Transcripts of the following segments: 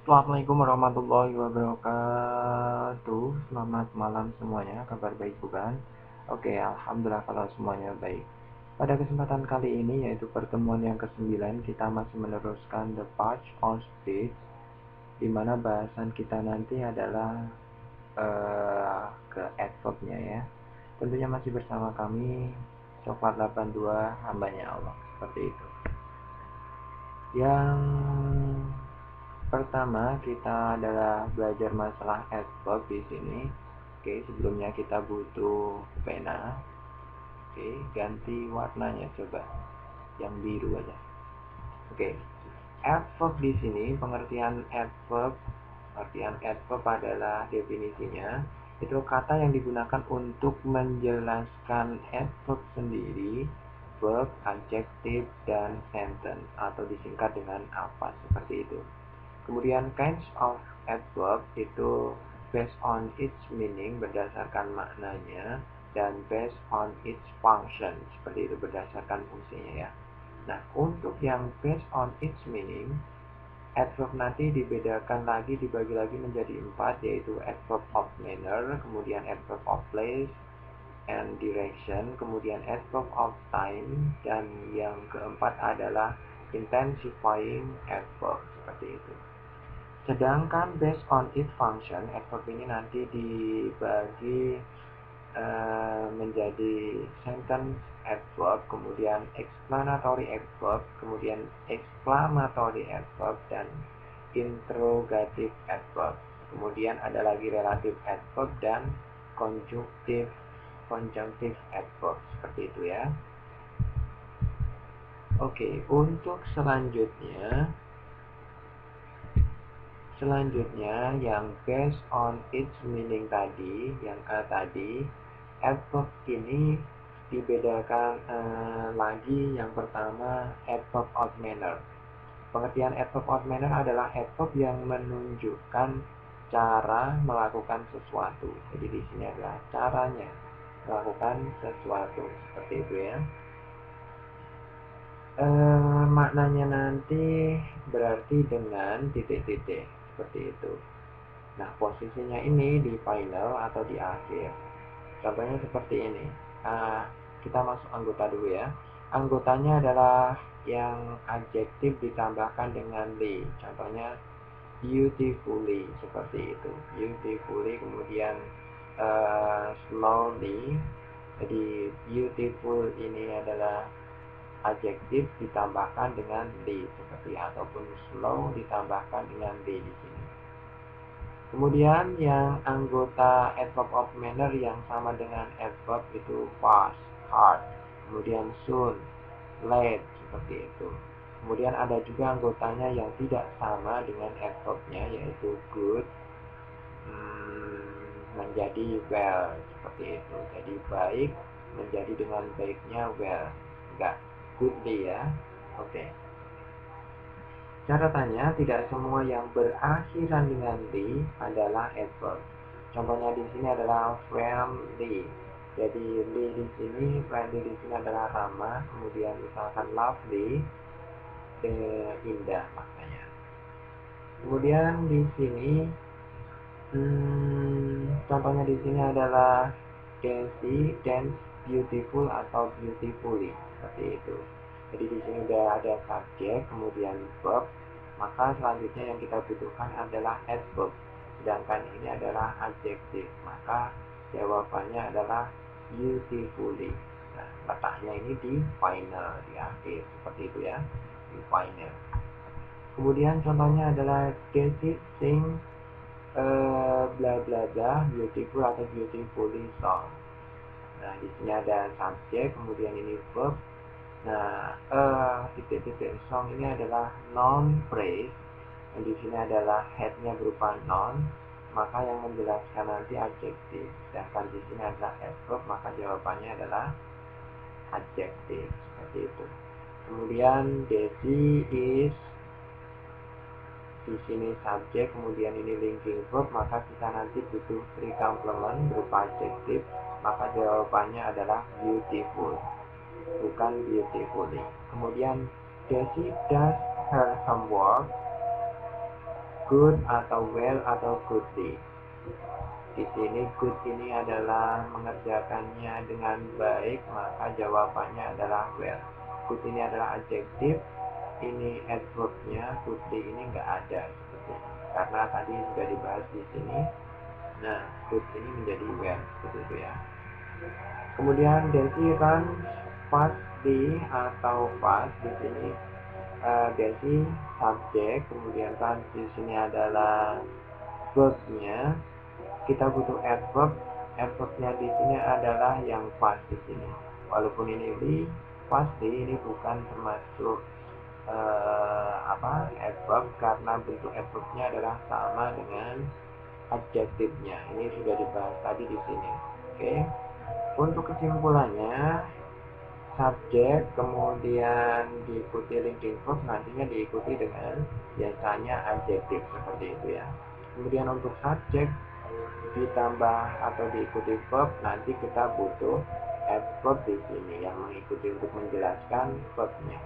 Assalamualaikum warahmatullahi wabarakatuh. Selamat malam semuanya, kabar baik bukan? Oke, alhamdulillah kalau semuanya baik. Pada kesempatan kali ini, yaitu pertemuan yang ke-9, kita masih meneruskan The Patch on Speech, di mana bahasan kita nanti adalah ke adverb-nya ya. Tentunya masih bersama kami, Coklat 82, hambanya Allah, seperti itu. Yang pertama kita adalah belajar masalah adverb di sini. Oke, sebelumnya kita butuh pena. Oke, ganti warnanya coba yang biru aja. Oke, adverb di sini artian adverb adalah definisinya itu kata yang digunakan untuk menjelaskan adverb sendiri, verb, adjective, dan sentence atau disingkat dengan apa seperti itu. Kemudian kinds of adverb itu based on its meaning berdasarkan maknanya dan based on its function seperti itu berdasarkan fungsinya ya. Nah, untuk yang based on its meaning, adverb nanti dibedakan lagi, dibagi lagi menjadi 4, yaitu adverb of manner, kemudian adverb of place and direction, kemudian adverb of time, dan yang keempat adalah intensifying adverb seperti itu. Sedangkan based on its function, adverb ini nanti dibagi menjadi sentence adverb, kemudian explanatory adverb, kemudian exclamatory adverb, dan interrogative adverb. Kemudian ada lagi relative adverb dan conjunctive adverb, seperti itu ya. Oke, untuk Selanjutnya yang based on its meaning tadi, yang tadi, adverb ini dibedakan lagi. Yang pertama, adverb of manner. Pengertian adverb of manner adalah adverb yang menunjukkan cara melakukan sesuatu. Jadi di sini adalah caranya melakukan sesuatu, seperti itu ya. Maknanya nanti berarti dengan titik-titik seperti itu. Nah, posisinya ini di final atau di akhir. Contohnya seperti ini. Kita masuk anggota dulu ya. Anggotanya adalah yang adjektif ditambahkan dengan li. Contohnya beautifully, seperti itu. Beautifully, kemudian slowly. Jadi beautiful ini adalah adjektif ditambahkan dengan li, seperti ataupun slow ditambahkan dengan li di sini. Kemudian yang anggota adverb of manner yang sama dengan adverb itu fast, hard, kemudian soon, late, seperti itu. Kemudian ada juga anggotanya yang tidak sama dengan adverbnya, yaitu good, menjadi well, seperti itu. Jadi baik menjadi dengan baiknya well, enggak goodly ya. Oke. Catatannya, tidak semua yang berakhiran dengan li adalah adverb. Contohnya di sini adalah friendly. Jadi li di sini, friendly di sini adalah ramah. Kemudian misalkan lovely, indah maknanya. Kemudian di sini, contohnya di sini adalah daisy, dance, beautiful atau beautifully, seperti itu. Jadi di sini udah ada subjek, kemudian verb, maka selanjutnya yang kita butuhkan adalah adverb. Sedangkan ini adalah adjektif, maka jawabannya adalah beautifully. Nah, letaknya ini di final, di akhir, seperti itu ya, di final. Kemudian contohnya adalah Daisy sing bla bla bla beautiful atau beautifully song. Nah, di sini ada subjek, kemudian ini verb. Nah, titik-titik song ini adalah noun phrase. Dan di sini adalah headnya berupa noun, maka yang menjelaskan nanti adjektif. Sedangkan di sini adalah adverb, maka jawabannya adalah adjektif, seperti itu. Kemudian Daisy is, di sini subjek, kemudian ini linking verb, maka kita nanti butuh free complement berupa adjektif, maka jawabannya adalah beautiful, bukan beautifully. Kemudian Daisy does her homework. good atau well atau goodly. Di sini good ini adalah mengerjakannya dengan baik, maka jawabannya adalah well. Good ini adalah adjektif, ini adverb-nya, goodly ini nggak ada seperti ini. Karena tadi sudah dibahas di sini. Nah, good ini menjadi well seperti itu ya. Kemudian Desi runs fastly atau fast di sini. Desi subjek, kemudian kan di sini adalah verb-nya. Kita butuh adverb. Adverb-nya di sini adalah yang fast di sini. Walaupun ini pasti ini bukan termasuk adverb karena bentuk adverb-nya adalah sama dengan adjektifnya. Ini sudah dibahas tadi di sini. Oke. Untuk kesimpulannya, subjek kemudian diikuti linking verb, nantinya diikuti dengan biasanya adjektif seperti itu ya. Kemudian untuk subjek ditambah atau diikuti verb, nanti kita butuh adverb di sini yang mengikuti untuk menjelaskan verbnya.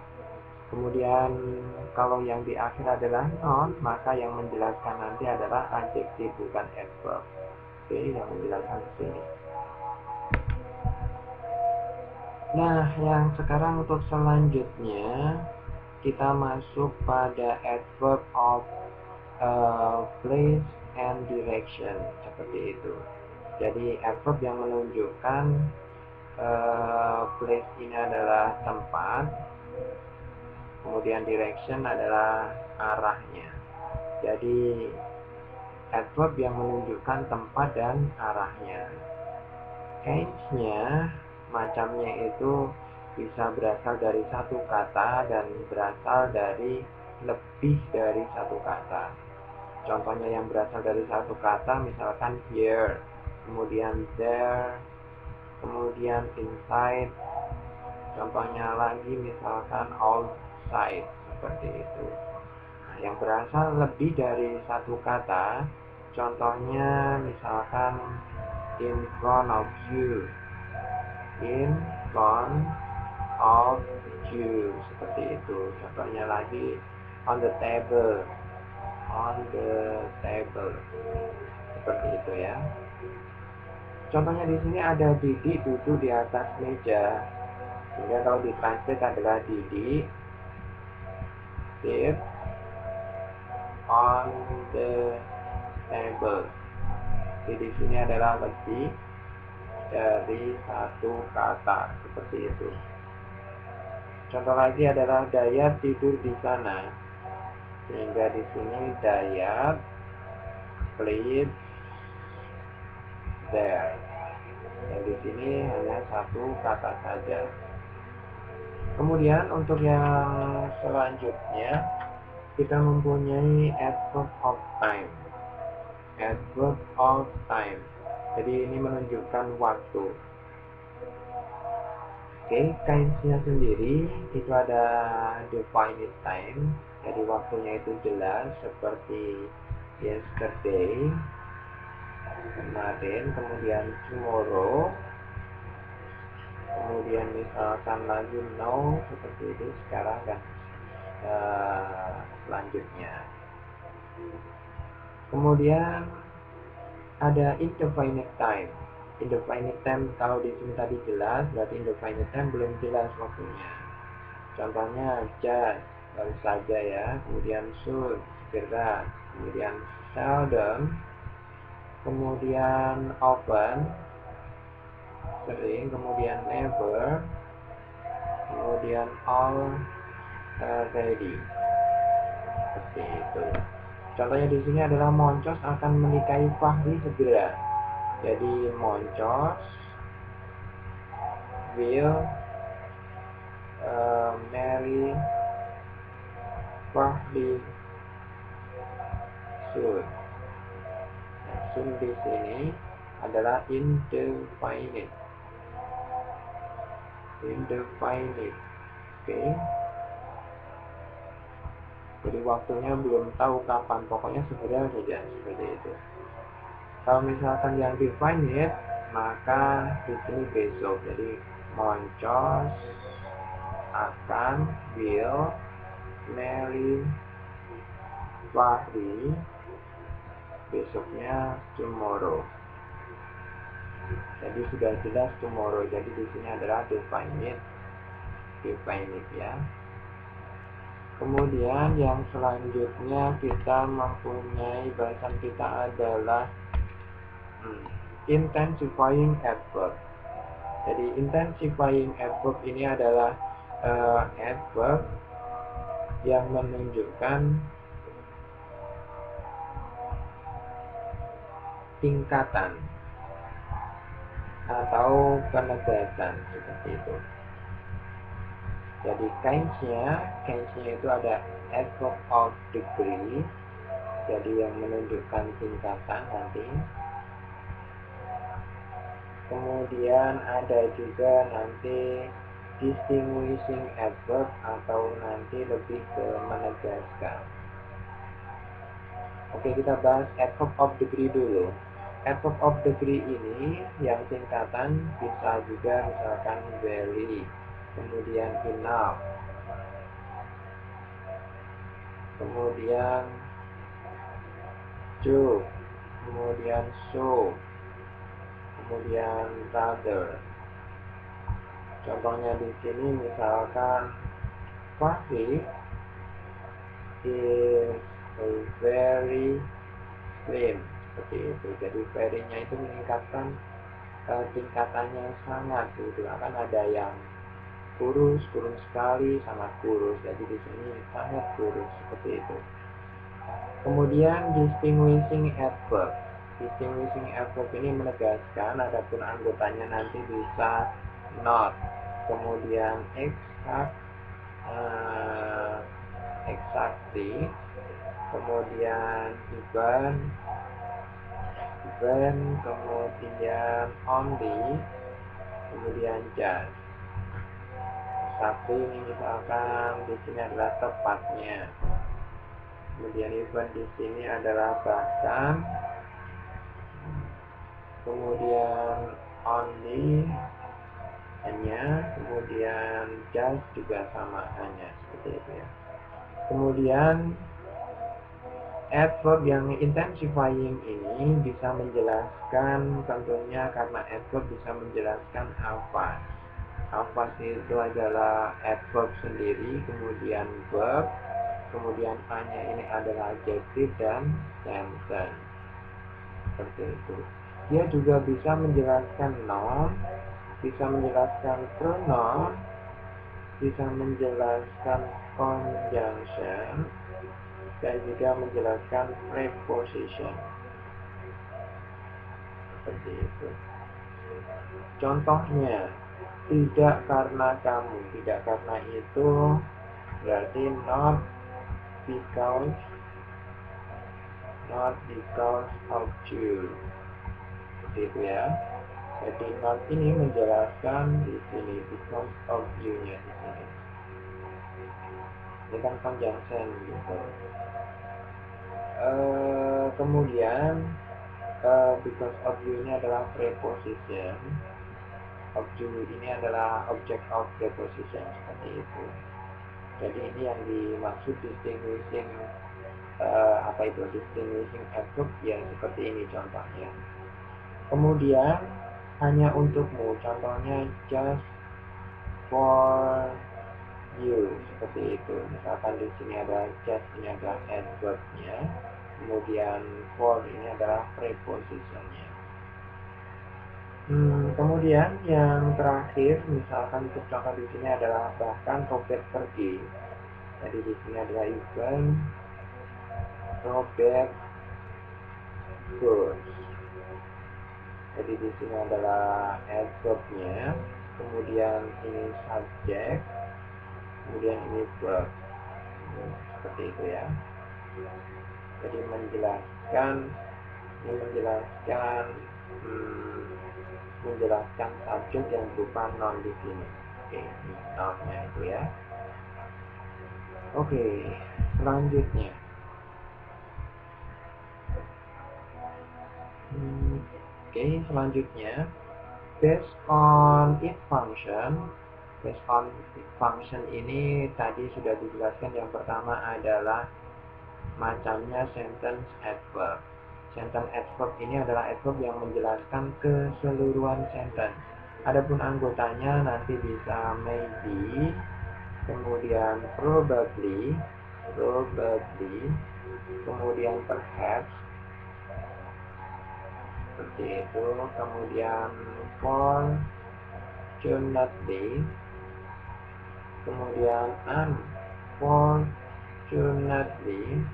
Kemudian kalau yang di akhir adalah noun, maka yang menjelaskan nanti adalah adjektif bukan adverb. Oke, yang menjelaskan di sini. Nah, yang sekarang untuk selanjutnya kita masuk pada adverb of place and direction seperti itu. Jadi adverb yang menunjukkan place ini adalah tempat, kemudian direction adalah arahnya. Jadi adverb yang menunjukkan tempat dan arahnya. Case-nya macamnya itu bisa berasal dari satu kata dan berasal dari lebih dari satu kata. Contohnya yang berasal dari satu kata misalkan here, kemudian there, kemudian inside. Contohnya lagi misalkan outside, seperti itu. Nah, yang berasal lebih dari satu kata, contohnya misalkan in front of you, in front of you, seperti itu. Contohnya lagi on the table, on the table, seperti itu ya. Contohnya di sini ada Didi duduk di atas meja, sehingga kalau ditranslate adalah Didi sit on the table. Jadi di sini adalah lebih dari satu kata, seperti itu. Contoh lagi adalah Dayat tidur di sana, sehingga di sini Dayat sleep there. Dan di sini hanya satu kata saja. Kemudian untuk yang selanjutnya kita mempunyai adverb of time. Adverb of time. Jadi ini menunjukkan waktu. Oke, kaidahnya sendiri itu ada definite time. Jadi waktunya itu jelas seperti yesterday, kemarin, kemudian tomorrow, kemudian misalkan lagi now, seperti itu sekarang dan selanjutnya. Kemudian ada indefinite time. Indefinite time kalau di sini tadi jelas, berarti indefinite time belum jelas waktunya. Contohnya just, baru saja ya. Kemudian soon, segera. Kemudian seldom. Kemudian often, sering. Kemudian never. Kemudian already. Seperti itu. Contohnya di sini adalah Moncos akan menikahi Fahri segera. Jadi Moncos will marry Fahri soon. Nah, soon di sini adalah indefinite. Indefinite. Oke. Jadi waktunya belum tahu kapan, pokoknya segera saja, seperti itu. Kalau misalkan yang definite, maka di sini besok. Jadi Moncos akan will marry Fahri, besoknya tomorrow. Jadi sudah jelas tomorrow. Jadi di sini adalah definite ya. Kemudian yang selanjutnya kita mempunyai bahasan kita adalah intensifying adverb. Jadi intensifying adverb ini adalah adverb yang menunjukkan tingkatan atau penegasan seperti itu. Jadi case-nya itu ada adverb of degree, jadi yang menunjukkan tingkatan nanti. Kemudian ada juga nanti distinguishing adverb atau nanti lebih ke menegaskan. Oke, kita bahas adverb of degree dulu. Adverb of degree ini yang tingkatan bisa juga misalkan very, kemudian enough, kemudian to, kemudian so, kemudian rather. Contohnya di sini misalkan Fahri is very slim, seperti itu. Jadi very-nya itu meningkatkan tingkatannya sangat gitu. Akan ada yang kurus sekali, sangat kurus. Jadi di sini sangat kurus, seperti itu. Kemudian distinguishing adverb. Distinguishing adverb ini menegaskan adapun anggotanya nanti bisa not, kemudian exactly, kemudian even, kemudian only, kemudian just. Exactly ini misalkan di sini adalah tepatnya. Kemudian even di sini adalah bahkan. Kemudian only hanya, kemudian just juga sama, hanya, seperti itu ya. Kemudian adverb yang intensifying ini bisa menjelaskan, tentunya karena adverb bisa menjelaskan alphas. Alphas itu adalah adverb sendiri, kemudian verb, kemudian hanya ini adalah adjective dan sentence, seperti itu. Dia juga bisa menjelaskan noun, bisa menjelaskan pronoun, bisa menjelaskan conjunction, dan juga menjelaskan preposition, seperti itu. Contohnya, tidak karena kamu, tidak karena itu berarti not because of you, seperti itu ya. Jadi not ini menjelaskan di sini because of you-nya di sini. Ini kan conjunction gitu. Kemudian because of you-nya adalah preposition. Of you ini adalah object of preposition, seperti itu. Jadi ini yang dimaksud distinguishing distinguishing adverb ya, seperti ini contohnya. Kemudian hanya untukmu, contohnya just for you, seperti itu. Misalkan di sini ada just, ini adalah adverb-nya, kemudian for ini adalah preposition-nya. Kemudian yang terakhir, misalkan untuk contoh di sini adalah bahkan Robert pergi. Jadi di sini adalah even Robert goes. Jadi di sini adalah adverb-nya, kemudian ini subject, kemudian ini verb, seperti itu ya. Jadi menjelaskan subjek yang berupa noun di sini. Oke, ini noun-nya itu ya. Oke, selanjutnya. Selanjutnya, based on its function ini tadi sudah dijelaskan. Yang pertama adalah macamnya sentence adverb. Sentence adverb ini adalah adverb yang menjelaskan keseluruhan sentence. Adapun anggotanya nanti bisa maybe, kemudian probably, kemudian perhaps, seperti itu, kemudian fortunately, kemudian unfortunately,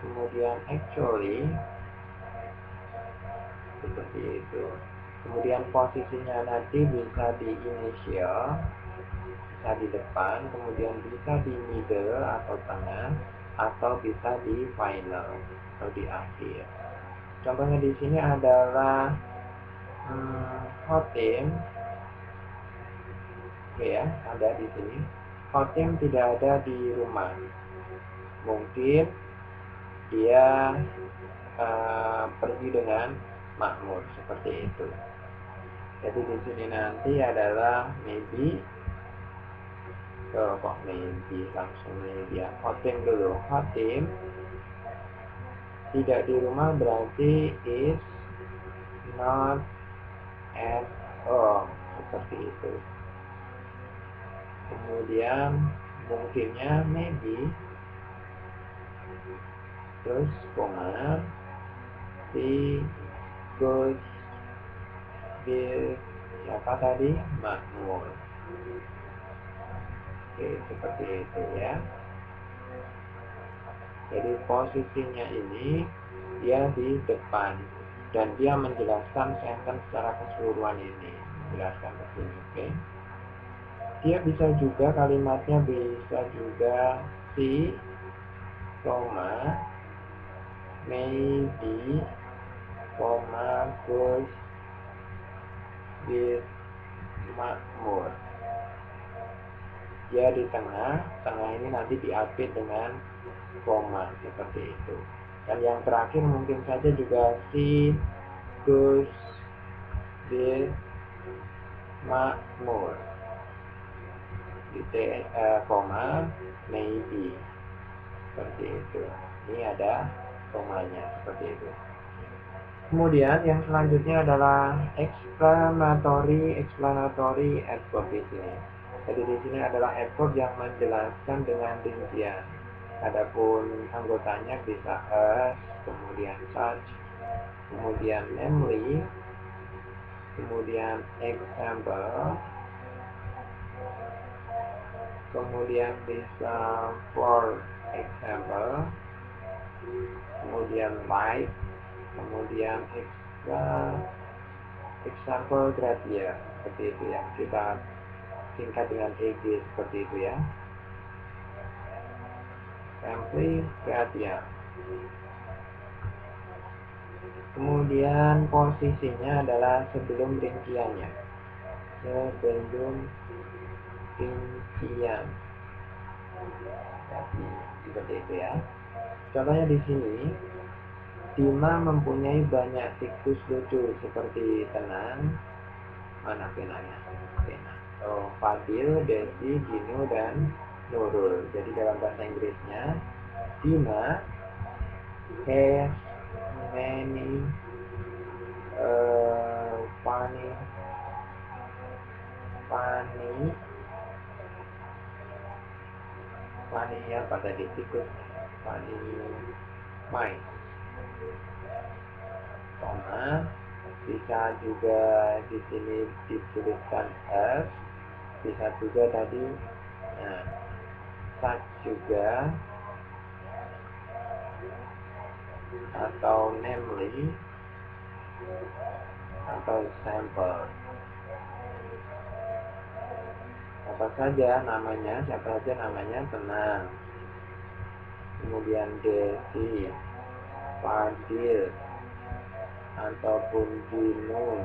kemudian actually, seperti itu. Kemudian posisinya nanti bisa di initial, bisa di depan, kemudian bisa di middle atau tengah, atau bisa di final atau di akhir. Contohnya di sini adalah Hotim, oke ya, ada di sini. Hotim tidak ada di rumah. Mungkin dia pergi dengan Makmur, seperti itu. Jadi di sini nanti adalah maybe. Kok maybe langsung maybe ya. Hotim dulu. Hotim tidak di rumah berarti is not at home, seperti itu. Kemudian mungkinnya maybe, terus koma, he goes with siapa tadi? Makmur. Oke, seperti itu ya. Jadi posisinya ini dia di depan dan dia menjelaskan sentence secara keseluruhan ini, menjelaskan ke sini, oke. Dia bisa juga kalimatnya bisa juga si, koma, maybe, koma, goes with Makmur. Dia di tengah ini nanti diapit dengan koma, seperti itu. Dan yang terakhir mungkin saja juga si goes with Makmur, koma, maybe, seperti itu. Ini ada komanya, seperti itu. Kemudian yang selanjutnya adalah explanatory adverb di sini. Jadi di sini adalah adverb yang menjelaskan dengan rincian. Adapun anggotanya bisa as, kemudian such, kemudian namely, kemudian example, kemudian bisa for example, kemudian like, kemudian example gratia, seperti itu yang kita singkat dengan EG, seperti itu ya. Sample gratia. Kemudian posisinya adalah sebelum rinciannya. Sebelum rincian. Jadi, seperti itu ya. Contohnya di sini, Dima mempunyai banyak tikus lucu seperti tenang, mana penanya? Pena. Oh, Fadil, Desi, Gino, dan Nurul. Jadi dalam bahasa Inggrisnya, Dima has many funny apa tadi, tikus, funny mice, koma, bisa juga di sini dituliskan as, bisa juga tadi such juga, atau namely, atau sample. Apa saja namanya, siapa saja namanya, tenang. Kemudian Desi, Fadil, ataupun Dino,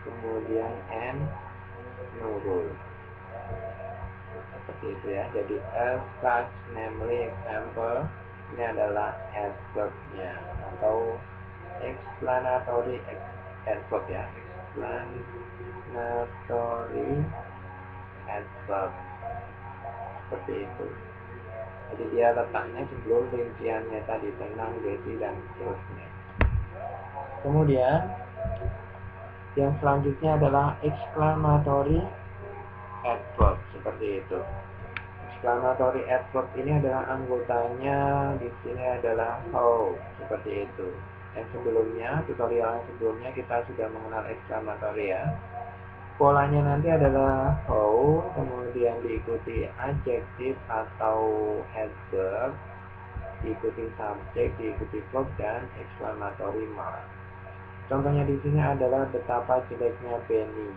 kemudian Nurul, seperti itu ya. Jadi as, such, namely, example, ini adalah adverb-nya atau explanatory adverb ya, explanatory adverb. seperti itu. Jadi dia letaknya sebelum rinciannya tadi tentang besi dan seterusnya. Kemudian yang selanjutnya adalah exclamatory adverb seperti itu. Exclamatory adverb ini adalah anggotanya di sini adalah how seperti itu. Yang sebelumnya, tutorial yang sebelumnya kita sudah mengenal exclamatory ya. Polanya nanti adalah how, kemudian diikuti adjective atau adverb, diikuti subjek, diikuti verb dan exclamatory mark. Contohnya di sini adalah betapa jeleknya Benny.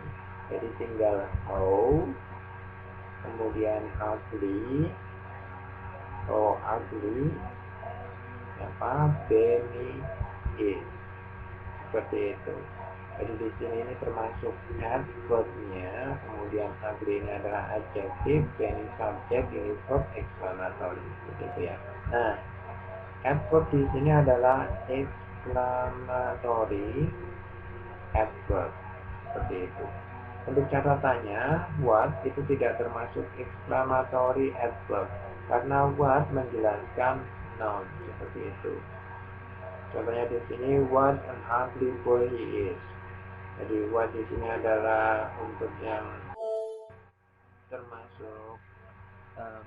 Jadi tinggal how, kemudian ugly, Benny is, seperti itu. Jadi di sini ini termasuk adverbnya, kemudian ugly ini adalah adjective, Benny subjek, ini verb, exclamatory, seperti itu ya. Nah, adverb di sini adalah exclamatory adverb, seperti itu. Untuk catatannya, what itu tidak termasuk exclamatory adverb karena what menjelaskan noun, seperti itu. Contohnya di sini, what an ugly boy he is. Jadi what di sini adalah untuk yang termasuk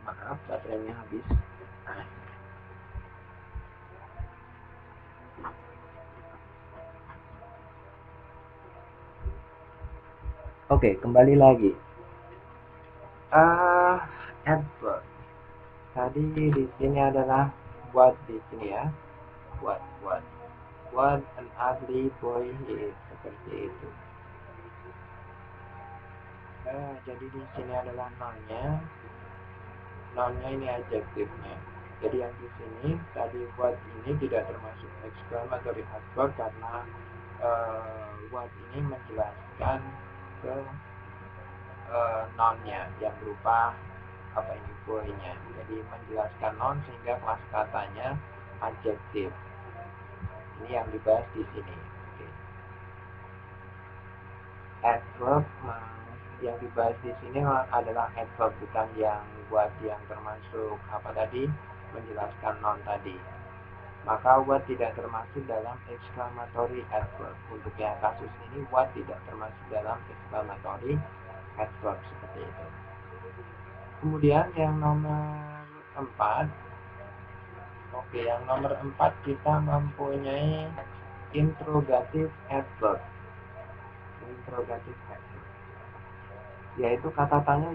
maaf, baterainya habis. Oke, kembali lagi. Adverb. Tadi di sini adalah what di sini ya. What an ugly boy he is, seperti itu. Jadi di sini adalah nounnya. Nounnya ini adjektifnya. Jadi yang di sini tadi what ini tidak termasuk exclamatory adverb karena what ini menjelaskan ke nounnya yang berupa apa ini boy-nya. Jadi menjelaskan noun sehingga kelas katanya adjektif. Ini yang dibahas di sini. Oke. Adverb yang dibahas di sini adalah adverb, bukan yang what yang termasuk apa tadi menjelaskan noun tadi. Maka what tidak termasuk dalam exclamatory adverb. Untuk yang kasus ini what tidak termasuk dalam exclamatory adverb, seperti itu. Kemudian yang nomor 4. Oke, yang nomor 4 kita mempunyai interrogative adverb. Interrogative adverb, yaitu kata tanya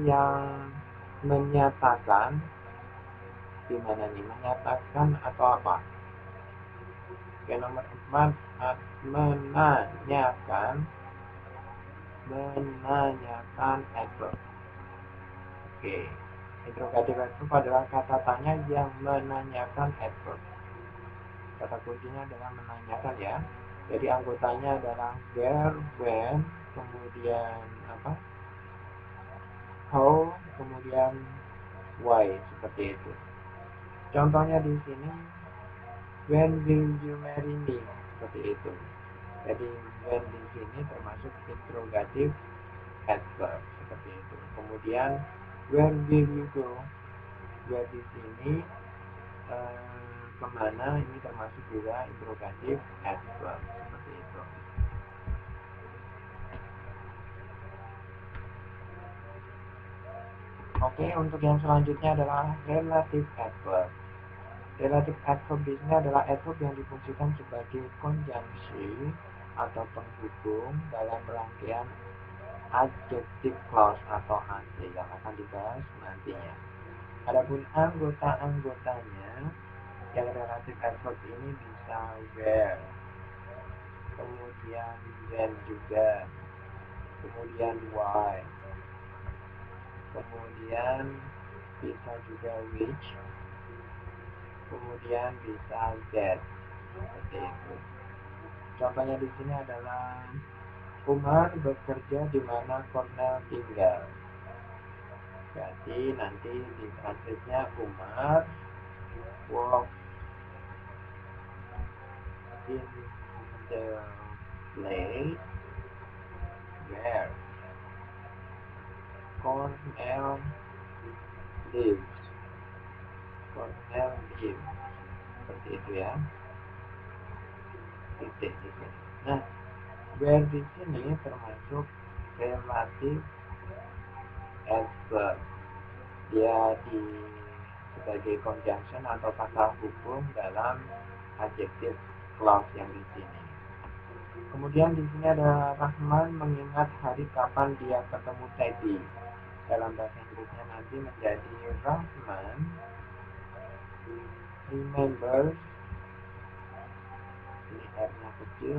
yang menyatakan, gimana nih, menyatakan atau apa? Oke, nomor 4 menanyakan adverb. Oke, interrogative adverb adalah kata tanya yang menanyakan adverb. Kata kuncinya adalah menanyakan ya. Jadi anggotanya adalah where, when, kemudian how, kemudian why, seperti itu. Contohnya di sini, when will you marry me, seperti itu. Jadi when di sini termasuk interrogative adverb, seperti itu. Kemudian where will you go, where di sini kemana, ini termasuk juga interrogative adverb, seperti itu. Oke, untuk yang selanjutnya adalah relative adverb. Relative adverb di sini adalah adverb yang difungsikan sebagai konjungsi atau penghubung dalam rangkaian adjective clause atau AD yang akan dibahas nantinya. Adapun anggota-anggotanya, yang relative adverb ini bisa where, kemudian when juga, kemudian why, kemudian bisa juga which, kemudian bisa that, seperti itu. Contohnya di sini adalah Umar bekerja di mana Cornel tinggal. Jadi nanti di translate-nya Umar works in the place where cornel leaves, cornel leaves, seperti itu ya, titik di sini. Nah, where di sini termasuk relative adverb, dia sebagai conjunction atau kata hubung dalam adjective clause yang di sini. Kemudian di sini ada Rahman mengingat hari kapan dia ketemu Teddy. Dalam bahasa Inggrisnya nanti menjadi Rahman remembers, ini R-nya kecil,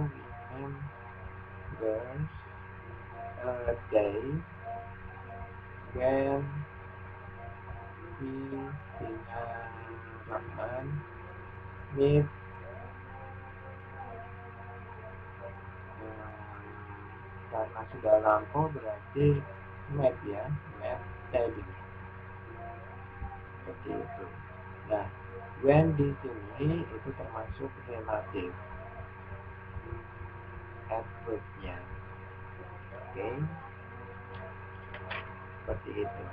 remembers a day when he, Rahman meet karena sudah lampau berarti met ya, met Teddy, seperti itu. Nah, when di sini itu termasuk relatif adverb-nya. Oke, seperti itu.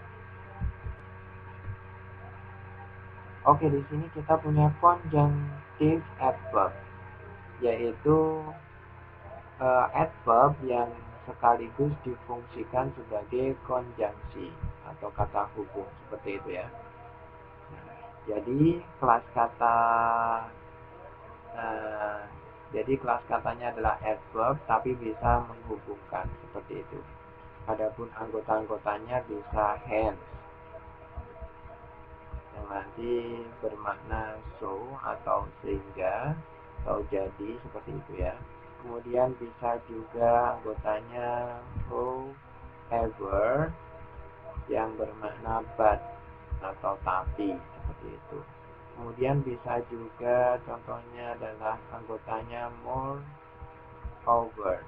Oke, di sini kita punya conjunctive adverb, yaitu adverb yang sekaligus difungsikan sebagai konjungsi atau kata hubung, seperti itu ya. Nah, jadi kelas katanya adalah adverb tapi bisa menghubungkan, seperti itu. Adapun anggota-anggotanya bisa hence yang nanti bermakna so atau sehingga atau jadi, seperti itu ya. Kemudian bisa juga anggotanya however yang bermakna but atau tapi, seperti itu. Kemudian bisa juga contohnya adalah anggotanya moreover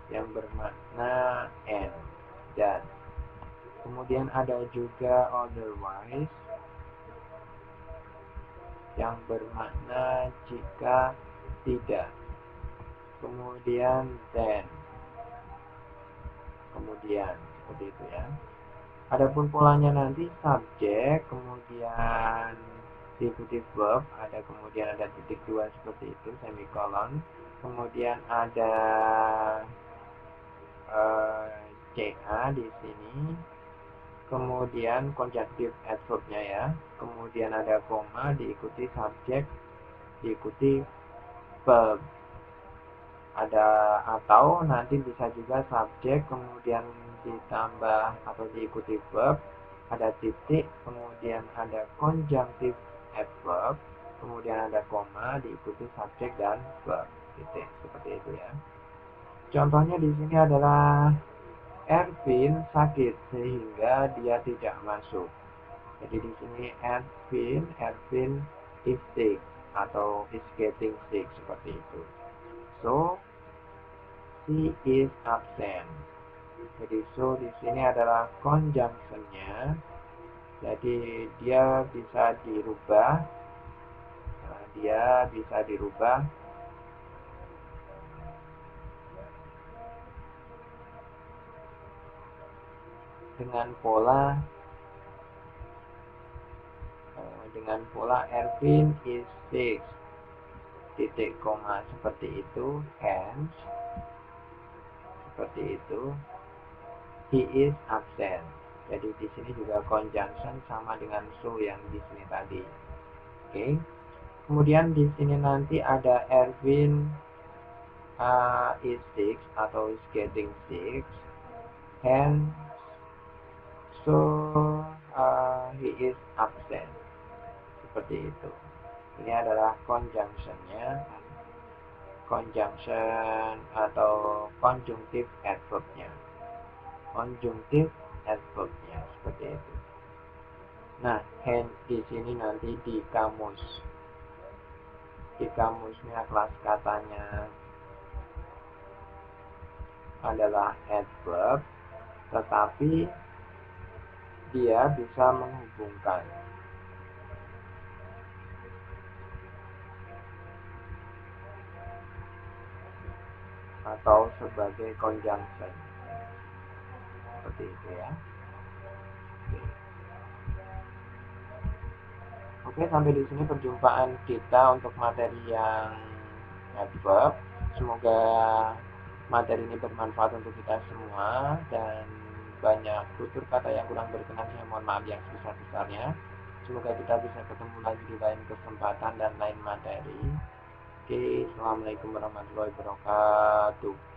yang bermakna and, dan. Kemudian ada juga otherwise yang bermakna jika tidak. Kemudian then, kemudian, seperti itu ya. Adapun polanya nanti subjek, kemudian diikuti verb, kemudian ada titik dua seperti itu, semikolon. Kemudian ada CA di sini. Kemudian conjunctive adverb-nya ya. Kemudian ada koma, diikuti subjek, diikuti verb. Ada atau nanti bisa juga subjek, kemudian ditambah atau diikuti verb, ada titik, kemudian ada conjunctive adverb, kemudian ada koma, diikuti subjek dan verb, titik, seperti itu ya. Contohnya di sini adalah Ervin sakit sehingga dia tidak masuk. Jadi di sini Ervin is sick atau is getting sick, seperti itu. So he is absent. Jadi so di sini adalah conjunction-nya. Jadi dia bisa dirubah. Dengan pola Ervin is sick, titik koma, seperti itu, hence, seperti itu, he is absent. Jadi di sini juga conjunction sama dengan so yang di sini tadi. Oke. Kemudian di sini nanti ada Ervin is sick atau is getting sick, hence so he is absent, seperti itu. Ini adalah conjunction-nya, conjunction atau conjunctive adverb-nya, seperti itu. Nah, hence di sini nanti di kamusnya kelas katanya adalah adverb, tetapi dia bisa menghubungkan atau sebagai conjunction, seperti itu ya. Oke, sampai di sini perjumpaan kita untuk materi yang adverb. Semoga materi ini bermanfaat untuk kita semua, dan banyak tutur kata yang kurang berkenan saya mohon maaf yang sebesar-besarnya. Semoga kita bisa ketemu lagi di lain kesempatan dan lain materi. Oke, assalamualaikum warahmatullahi wabarakatuh.